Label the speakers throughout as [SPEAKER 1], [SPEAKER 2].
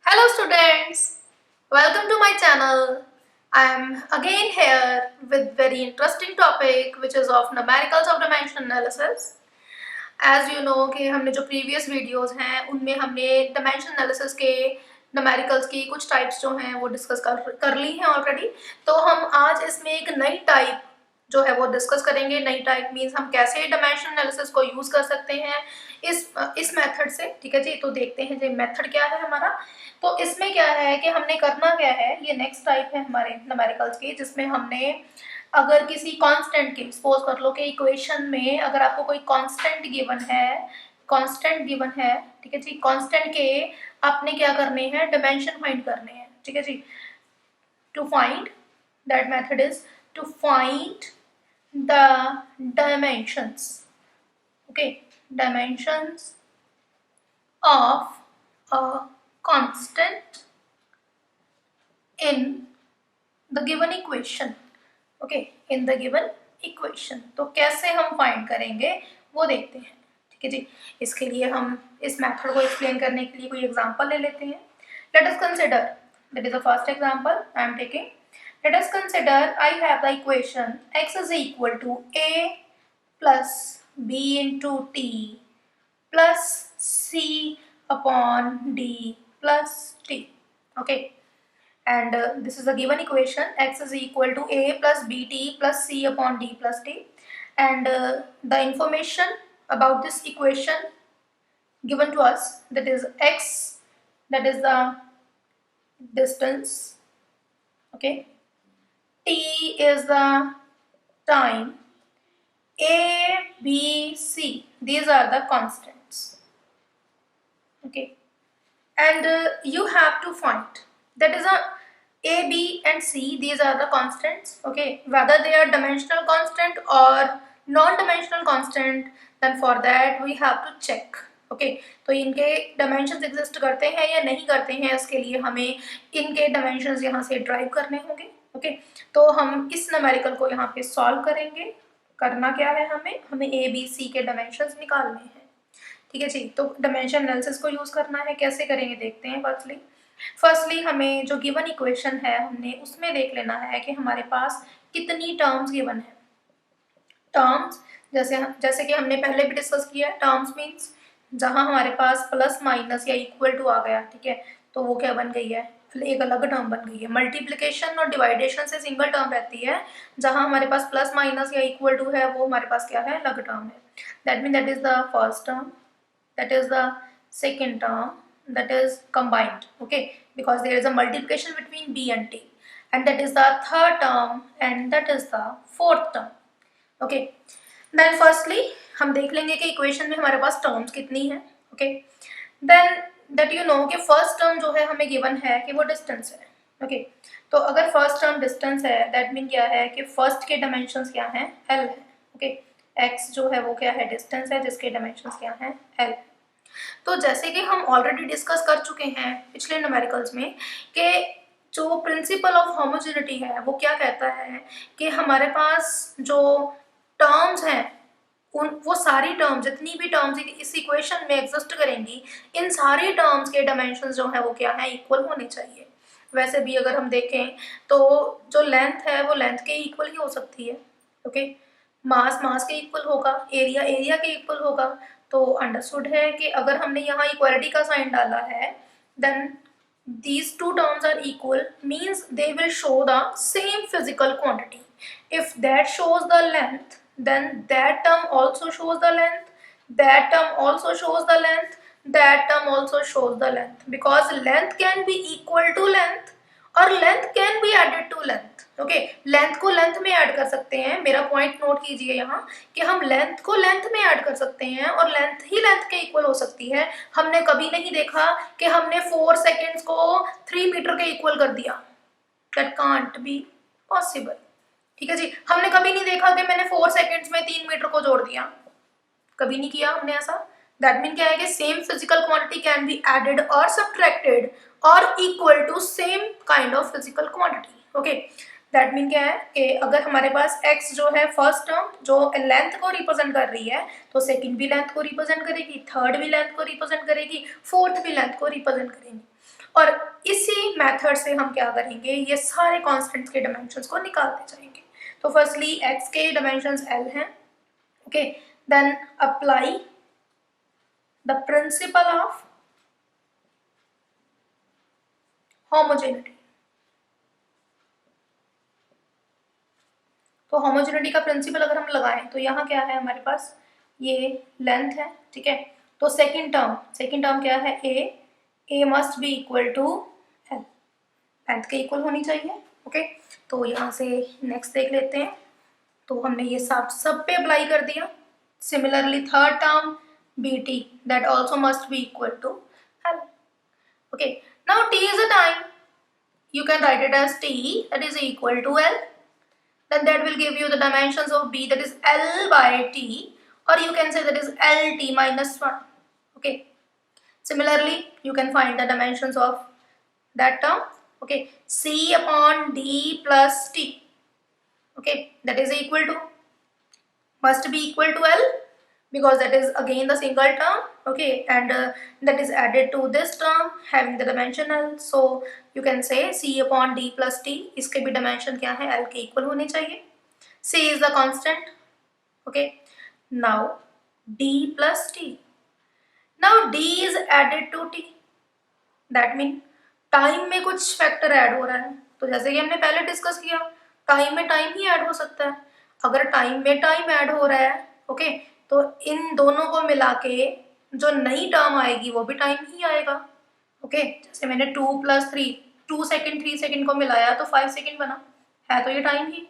[SPEAKER 1] Hello students, welcome to my channel. I am again here with very interesting topic which is of numericals of dimension analysis. As you know कि हमने जो previous videos हैं उनमें हमने dimension analysis के numericals की कुछ types जो हैं वो discuss कर ली हैं already. तो हम आज इसमें एक नई type जो है वो डिस्कस करेंगे. नई टाइप मीन्स हम कैसे डायमेंशन एनालिसिस को यूज कर सकते हैं इस मेथड से. ठीक है जी, तो देखते हैं जी मेथड क्या है हमारा. तो इसमें क्या है कि हमने करना क्या है, ये नेक्स्ट टाइप है हमारे न्यूमेरिकल्स की, जिसमें हमने अगर किसी कांस्टेंट की, सपोज कर लो कि इक्वेशन में अगर आपको कोई कांस्टेंट गिवन है, ठीक है जी, कांस्टेंट के आपने क्या करने हैं, डायमेंशन फाइंड करने हैं. ठीक है जी, to find that method is to find the dimensions, okay, dimensions of a constant in the given equation. okay, in the given equation. तो कैसे हम फाइंड करेंगे वो देखते हैं. ठीक है जी, इसके लिए हम इस मेथड को एक्सप्लेन करने के लिए कोई एग्जांपल ले लेते हैं. Let us consider, that is the first example I am taking. Let us consider I have the equation x is equal to a plus b into t plus c upon d plus t. Okay, and this is a given equation x is equal to a plus bt plus c upon d plus t, and the information about this equation given to us, that is x, that is the distance. Okay, t is the time, a, b, c, these are the constants. Okay, and you have to find, that is a, b and c, these are the constants. Okay, whether they are dimensional constant or non-dimensional constant, then for that we have to check. Okay, तो इनके dimensions exist करते हैं या नहीं करते हैं, इसके लिए हमें इनके डायमेंशंस यहाँ से ड्राइव करने होंगे. ओके, तो हम इस न्यूमेरिकल को यहाँ पे सॉल्व करेंगे. करना क्या है, हमें ए बी सी के डायमेंशंस निकालने हैं. ठीक है जी, तो डायमेंशन एनालिसिस को यूज करना है. कैसे करेंगे देखते हैं. फर्स्टली हमें जो गिवन इक्वेशन है हमने उसमें देख लेना है कि हमारे पास कितनी टर्म्स गिवन है. टर्म्स जैसे कि हमने पहले भी डिस्कस किया, टर्म्स मीन्स जहां हमारे पास प्लस माइनस या इक्वल टू आ गया, ठीक है, तो वो क्या बन गई है, एक अलग टर्म बन गई है. मल्टीप्लिकेशन और डिवाइडेशन से सिंगल टर्म रहती है, जहां हमारे पास प्लस माइनस या इक्वल टू है वो हमारे पास क्या है, अलग टर्म है. That mean that is the first term, that is the second term, that is combined. Okay, because there is a multiplication between b and t, and that is the third term, and that is the fourth term. Okay, then firstly हम देख लेंगे कि equation में हमारे पास terms कितनी है. Okay, then that you know कि first term जो है हमें गिवन है कि वो डिस्टेंस है. ओके, तो अगर फर्स्ट टर्म डिस्टेंस है, दैट मीन क्या है कि फर्स्ट के डायमेंशंस क्या हैं, l है. ओके, x जो है वो क्या है, डिस्टेंस है, जिसके डायमेंशंस क्या हैं, l. तो जैसे कि हम ऑलरेडी डिस्कस कर चुके हैं पिछले न्यूमेरिकल्स में कि जो प्रिंसिपल ऑफ होमोजेनिटी है वो क्या कहता है कि हमारे पास जो टर्म्स हैं वो सारी टर्म्स, जितनी भी टर्म्स इस इक्वेशन में एग्जिस्ट करेंगी, इन सारी टर्म्स के डायमेंशंस जो है वो क्या है, इक्वल होने चाहिए. वैसे भी अगर हम देखें तो जो लेंथ है वो लेंथ के इक्वल ही हो सकती है. ओके, मास के इक्वल होगा, एरिया के इक्वल होगा. तो अंडरस्टूड है कि अगर हमने यहाँ इक्वालिटी का साइन डाला है, then these two terms are equal, means they will show the same physical quantity. If that shows the length, then that term also shows the length, that term also shows the length, that term also shows the length, because length can be equal to length और length can be added to length. Okay, length को length में add कर सकते हैं. मेरा point note कीजिए यहाँ कि हम लेंथ को लेंथ में ऐड कर सकते हैं और लेंथ ही लेंथ के इक्वल हो सकती है. हमने कभी नहीं देखा कि हमने 4 सेकेंड्स को 3 मीटर के इक्वल कर दिया. That can't be possible. ठीक है जी, हमने कभी नहीं देखा कि मैंने 4 सेकेंड्स में 3 मीटर को जोड़ दिया, कभी नहीं किया हमने ऐसा. दैट मीन क्या है कि same physical quantity can be added और सब्ट्रैक्टेड और equal to same kind of physical quantity. Okay, that mean क्या है कि अगर हमारे पास x जो है फर्स्ट टर्म जो लेंथ को रिप्रेजेंट कर रही है, तो सेकंड भी लेंथ को रिप्रेजेंट करेगी, थर्ड भी लेंथ को रिप्रेजेंट करेगी, फोर्थ भी लेंथ को रिप्रेजेंट करेगी. और इसी मेथड से हम क्या करेंगे, ये सारे कॉन्स्टेंट्स के डायमेंशंस को निकालते जाएंगे। तो फर्स्टली एक्स के डायमेंशंस एल हैं, okay, then apply the principle of homogeneity. तो होमोजेनिटी का प्रिंसिपल अगर हम लगाएं तो यहाँ क्या है हमारे पास, ये लेंथ है, ठीक है। तो सेकंड टर्म क्या है, A must be equal to L, length के इक्वल होनी चाहिए, ओके। तो यहाँ से नेक्स्ट देख लेते हैं। तो हमने ये सब पे अप्लाई कर दिया। Similarly third term b t, that also must be equal to L, okay. Now t is a time, you can write it as t that is equal to L, then that will give you the dimensions of B, that is L by T, or you can say that is LT minus 1, okay. Similarly you can find the dimensions of that term, okay, C upon D plus T, okay, that is equal to, must be equal to L because that is again the single term, okay, and that is added to this term having the dimension L. So you can say C upon D plus T, इसके भी dimension क्या है, L के equal होने चाहिए. C is the constant, okay. Now D plus T, now D is added to T, that means time में कुछ factor add हो रहा है. तो जैसे कि हमने पहले डिस्कस किया, टाइम में टाइम ही ऐड हो सकता है. अगर टाइम में टाइम ऐड हो रहा है, ओके, तो इन दोनों को मिला के जो नई टर्म आएगी वो भी टाइम ही आएगा, ओके. जैसे मैंने 2 + 3, 2 सेकेंड 3 सेकेंड को मिलाया तो 5 सेकेंड बना है, तो ये टाइम ही,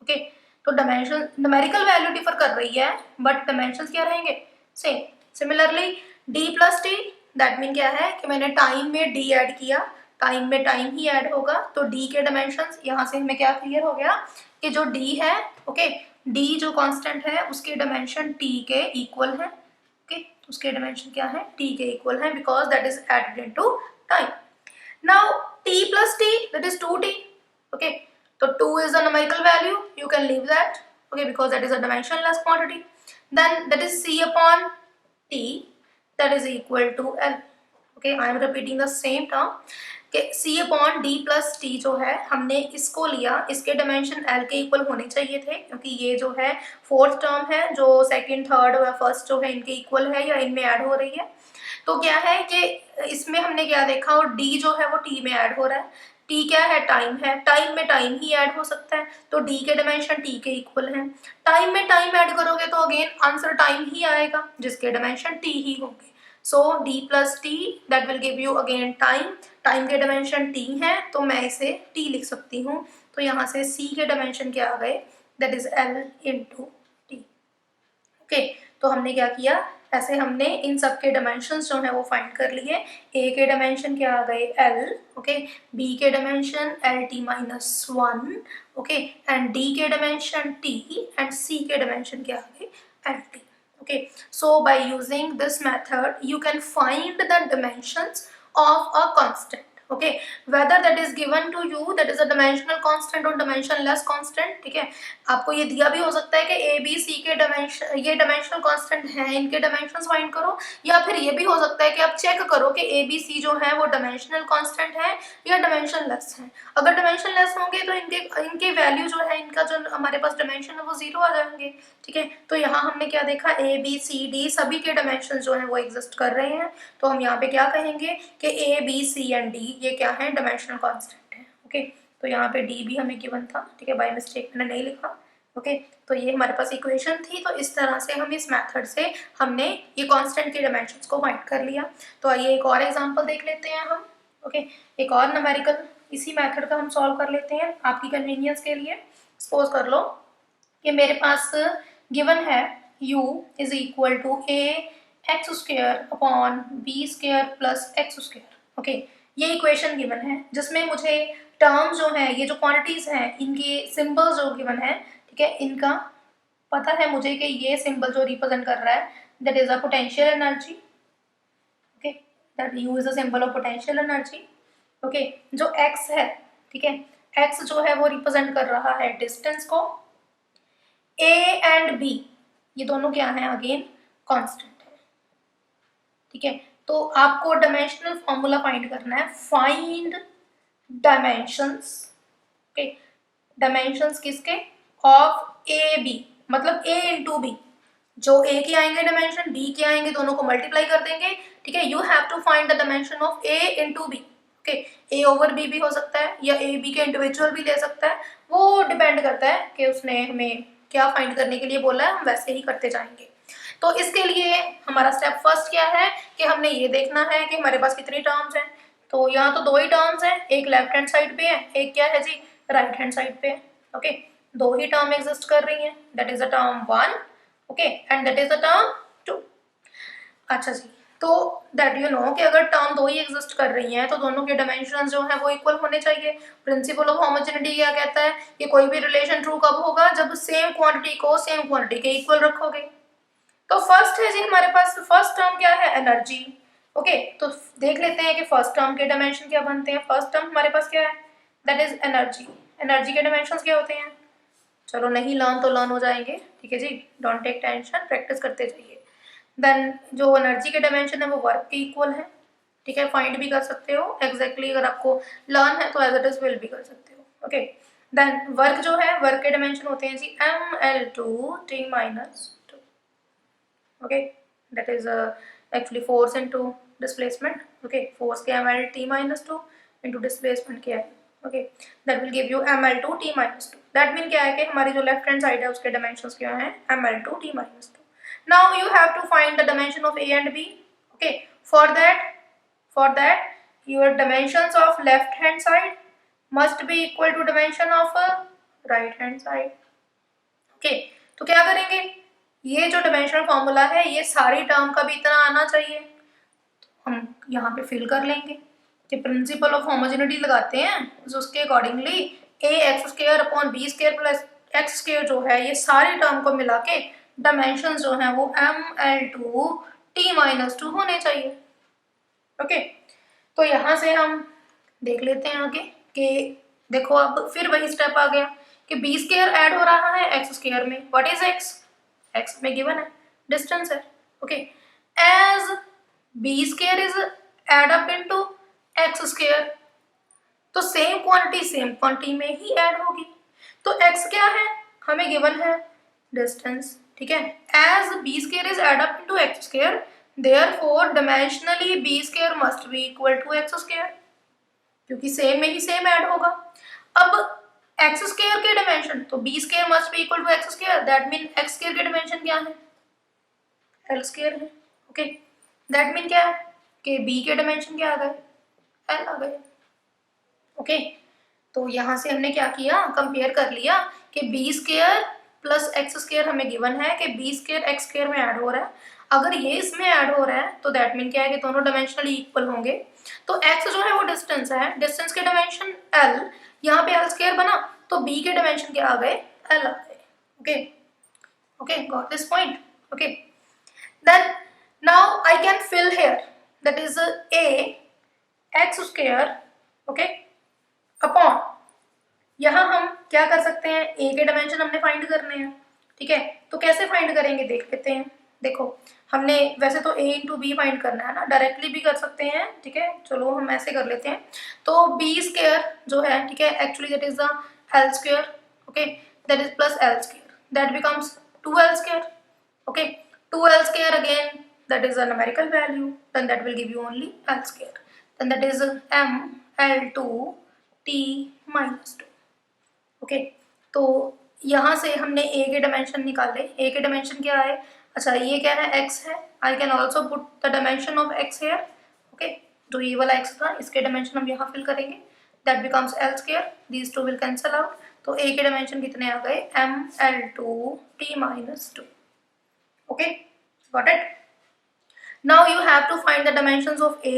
[SPEAKER 1] ओके. तो डायमेंशन न्यूमेरिकल वैल्यू डिफर कर रही है बट डायमेंशन क्या रहेंगे, same. Similarly D plus t, that mean क्या है कि मैंने टाइम में डी ऐड किया, टाइम में टाइम ही ऐड होगा, तो डी के डायमेंशंस यहाँ से हमें क्या क्लियर हो गया कि जो डी है, ओके, डी जो कांस्टेंट है उसके डायमेंशन टी के इक्वल है, ओके, उसके डायमेंशन क्या है, टी के इक्वल है, because that is added into time. Now t plus t, that is 2t, okay. तो 2 is the numerical value, you can leave that, okay, because that is a dimensionless quantity. Then that is C upon T, that is equal to L, okay. I am repeating the same term कि C upon D plus T जो है हमने इसको लिया, इसके dimension L के equal होने चाहिए थे, क्योंकि ये जो है फोर्थ टर्म है जो सेकंड थर्ड और फर्स्ट जो है इनके इक्वल है या इनमें ऐड हो रही है. तो क्या है कि इसमें हमने क्या देखा, और D जो है वो T में ऐड हो रहा है. T क्या है, टाइम है, टाइम में टाइम ही ऐड हो सकता है, तो D के डायमेंशन T के इक्वल है. टाइम में टाइम ऐड करोगे तो अगेन आंसर टाइम ही आएगा जिसके डायमेंशन T ही होंगे. सो D plus T that will give you again time, time के डायमेंशन T है तो मैं इसे T लिख सकती हूँ. तो यहाँ से C के डायमेंशन क्या आ गए, that is L into T, okay. तो हमने क्या किया, ऐसे हमने इन सब के डायमेंशंस जो है वो फाइंड कर लिए. A के डायमेंशन क्या आ गए, L, ओके. B के dimension LT minus 1, okay, and D के डायमेंशन T एंड C के डायमेंशन क्या आ गए, LT. Okay, so by using this method you can find the dimensions of a constant, okay, whether that is given to you, that is a dimensional constant or dimensionless constant, ठीक है. आपको ये दिया भी हो सकता है कि A B C के डायमेंशन, ये डायमेंशनल कांस्टेंट हैं, इनके डायमेंशंस फाइंड करो, या फिर ये भी हो सकता है कि आप चेक करो कि A B C जो है वो डायमेंशनल कांस्टेंट है या डायमेंशनलेस है. अगर डायमेंशनलेस होंगे तो इनके वैल्यू जो है, इनका जो हमारे पास डायमेंशन है वो 0 आ जाएंगे, ठीक है. तो यहाँ हमने क्या देखा, A B C D सभी के डायमेंशन जो है वो एग्जिस्ट कर रहे हैं, तो हम यहाँ पे क्या कहेंगे कि A B C and D ये क्या है, डायमेंशनल कांस्टेंट है, ओके. तो यहाँ पे D भी हमें गिवन था, ठीक है, बाय मिस्टेक मैंने नहीं लिखा, ओके. तो ये हमारे पास इक्वेशन थी, तो इस तरह से हम इस मेथड से हमने ये कांस्टेंट के डायमेंशंस को फाइंड कर लिया. तो आइए एक और एग्जांपल देख लेते हैं हम, ओके. एक और न्यूमेरिकल इसी मेथड का हम सॉल्व कर लेते हैं आपकी कन्वीनियंस के लिए. सपोज कर लो कि मेरे पास गिवन है u is equal to ax² upon b² plus x², okay. ये इक्वेशन गिवन है जिसमें मुझे टर्म जो है, ये जो क्वांटिटीज हैं, इनके सिंबल जो गिवन है, ठीक है, इनका पता है मुझे कि ये सिंबल जो रिप्रेजेंट कर रहा है that is a potential energy, okay, that u is a symbol of potential energy, okay. जो x है, ठीक है, x जो है वो रिप्रेजेंट कर रहा है डिस्टेंस को. A एंड B ये दोनों क्या है, अगेन कांस्टेंट है, ठीक है. तो आपको डायमेंशनल फॉर्मूला फाइंड करना है, फाइंड डायमेंशंस, ओके, डायमेंशंस किसके, ऑफ ए बी, मतलब ए इंटू बी, जो ए के आएंगे डायमेंशन, बी के आएंगे, दोनों को मल्टीप्लाई कर देंगे, ठीक है। You have to find the dimension of a into b, okay. A over b भी हो सकता है या ए बी के इंडिविजुअल भी ले सकता है, वो डिपेंड करता है कि उसने हमें क्या फाइंड करने के लिए बोला है, हम वैसे ही करते जाएंगे। तो इसके लिए हमारा स्टेप फर्स्ट क्या है कि हमने ये देखना है कि हमारे पास कितनी टर्म्स हैं। तो यहाँ तो दो ही टर्म्स हैं, एक लेफ्ट हैंड साइड पे है, एक क्या है जी, राइट हैंड साइड पे है, ओके। दो ही टर्म एग्जिस्ट कर रही हैं, that is the term 1, okay, and that is the term 2। अच्छा जी, तो दैट यू नो कि अगर टर्म दो ही एग्जिस्ट कर रही हैं तो दोनों के डायमेंशंस जो हैं वो इक्वल होने चाहिए। प्रिंसिपल ऑफ होमोजेनिटी क्या कहता है कि कोई भी रिलेशन ट्रू कब होगा, जब सेम क्वांटिटी को सेम क्वांटिटी के इक्वल रखोगे। तो फर्स्ट है जी हमारे पास, फर्स्ट टर्म क्या है, एनर्जी, ओके। तो देख लेते हैं कि फर्स्ट टर्म के डायमेंशन क्या बनते हैं। फर्स्ट टर्म हमारे पास क्या है, दैट इज एनर्जी। एनर्जी के डायमेंशंस क्या होते हैं, चलो नहीं लर्न तो लर्न हो जाएंगे, ठीक है जी, डोंट टेक टेंशन, प्रैक्टिस करते जाइए। देन जो एनर्जी के डायमेंशन है वो वर्क के इक्वल है, ठीक है, फाइंड भी कर सकते हो एग्जैक्टली, अगर आपको लर्न है तो एज इट इज विल भी कर सकते हो, ओके। देन वर्क जो है, वर्क के डायमेंशन होते हैं जी ml2t-2, okay, that is actually force into displacement, okay, force के ml2 इनटू डिस्प्लेसमेंट क्या है, okay, that will give you ml2t-2। That mean क्या है कि हमारी जो लेफ्ट हैंड साइड है उसके डायमेंशंस क्या है, ml2t-2। Now you have to find the dimension of A and B, okay। For that your dimensions of left hand side must be equal to dimension of right hand side, okay। तो क्या करेंगे, ये जो dimensional formula है ये सारी term का भी इतना आना चाहिए, हम यहाँ पे फिल कर लेंगे कि प्रिंसिपल ऑफ होमोजेनिटी लगाते हैं तो उसके accordingly A X square upon B square plus x square जो है ये सारी टर्म को मिला के डायमेंशन जो है वो ml2t-2 होने चाहिए, ओके। तो यहाँ से हम देख लेते हैं आगे कि देखो अब फिर वही स्टेप आ गया कि बी स्क्वायर ऐड हो रहा है एक्स स्क्वायर में, व्हाट इज एक्स, एक्स में गिवन है, डिस्टेंस है, okay. As b square is add up into x square, तो सेम क्वांटिटी में ही ऐड होगी। तो x क्या है, हमें गिवन है डिस्टेंस, ठीक है। As b square is add up into x square, therefore dimensionally b square must be equal to x square, क्योंकि सेम में ही सेम ऐड होगा। अब एक्स स्क्वायर के डायमेंशन, तो b square must be equal to x square, that mean x square के dimension क्या है, एल स्क्वायर है, ओके। दैट मीन क्या है कि बी के डायमेंशन क्या आ गए, एल आ गए, ओके। तो यहाँ से हमने क्या किया, कंपेयर कर लिया कि b square plus x square हमें गिवन है कि बी स्क्वायर एक्स स्क्वायर में ऐड हो रहा है, अगर ये इसमें ऐड हो रहा है तो दैट मीन क्या है कि दोनों डायमेंशनली इक्वल होंगे। तो x जो है वो डिस्टेंस है, डिस्टेंस के डायमेंशन l, यहाँ पे l स्क्वायर बना तो b के डायमेंशन क्या आ गए, l आ गए, okay, okay, got this point, okay. Then now I can fill here, that is a x square, okay, upon, यहाँ हम क्या कर सकते हैं, a के डायमेंशन हमने फाइंड करने हैं, ठीक है। तो कैसे फाइंड करेंगे देख लेते हैं। देखो हमने वैसे तो a इंटू बी फाइंड करना है ना, डायरेक्टली भी कर सकते हैं, ठीक है, चलो हम ऐसे कर लेते हैं। तो बी स्क्वायर जो है, ठीक है, actually that is the L square, okay, that is plus L square, that becomes 2l square, okay. 2l square again that is a numerical value, then that will give you only l square, then that is ml2t-2, okay. तो यहाँ से हमने a के dimension निकाले, a के dimension क्या है, अच्छा ये क्या है, x है, I can also put the dimension of x here, okay. जो ये वाला x था इसके डायमेंशन हम यहाँ फिल करेंगे, that becomes l square, these two will cancel out, तो a के डायमेंशन कितने आ गए, ml2t-2, okay, got it. Now you have to find the dimensions of A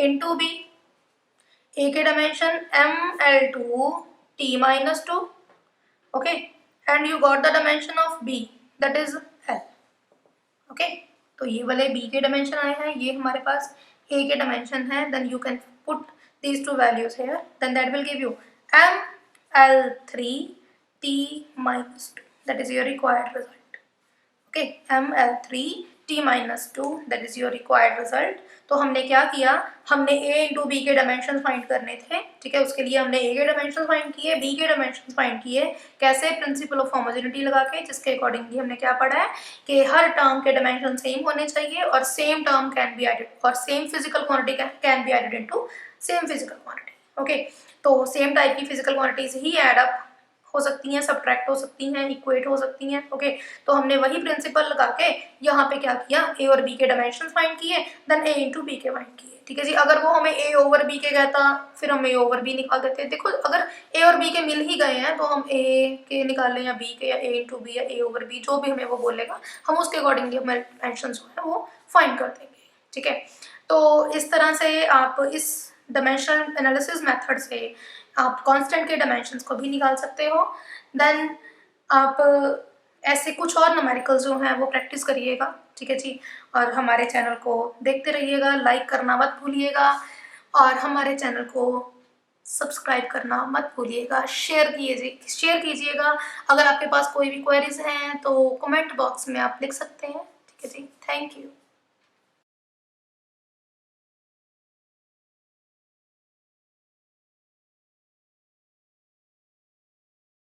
[SPEAKER 1] into B. A के dimension ml2t-2, okay, and you got the dimension of B, that is L, okay। तो ये वाले B के dimension आए हैं, ये हमारे पास A के dimension है, then you can put these two values here, then that will give you ml3t-2, that is your required result, okay, ML3T-2 that is your required result. तो हमने क्या किया, हमने a इंटू बी के dimension find करने थे, ठीक है। उसके लिए हमने a के डायमेंशन फाइंड किए, b के डायमेंशन फाइंड किए, कैसे, प्रिंसिपल ऑफ होमोजेनिटी लगा के, जिसके अकॉर्डिंगली हमने क्या पढ़ा है कि हर टर्म के डायमेंशन सेम होने चाहिए और same term can be added और same physical quantity can be added into same physical quantity. Okay, तो सेम टाइप की फिजिकल क्वांटिटीज ही एड अप हो सकती हैं, सब्ट्रैक्ट हो सकती हैं, इक्वेट हो सकती हैं। ओके, तो हमने वही प्रिंसिपल लगा के यहाँ पे क्या किया, a और b के डायमेंशन फाइंड किए, देन a इंटू बी के फाइंड किए, ठीक है जी। अगर वो हमें a ओवर b के कहता, फिर हम a ओवर b निकाल देते। देखो अगर a और b के मिल ही गए हैं तो हम a के निकाल लें या b के, या a इंटू बी या a ओवर b, जो भी हमें वो बोलेगा हम उसके अकॉर्डिंगली हमारे डायमेंशन जो है वो फाइंड कर देंगे, ठीक है। तो इस तरह से आप इस डायमेंशन एनालिसिस मेथड से आप कांस्टेंट के डायमेंशंस को भी निकाल सकते हो। देन आप ऐसे कुछ और न्यूमेरिकल्स जो हैं वो प्रैक्टिस करिएगा, ठीक है जी। और हमारे चैनल को देखते रहिएगा, लाइक करना मत भूलिएगा और हमारे चैनल को सब्सक्राइब करना मत भूलिएगा, शेयर कीजिएगा। अगर आपके पास कोई भी क्वेरीज हैं तो कमेंट बॉक्स में आप लिख सकते हैं, ठीक है जी। Thank you.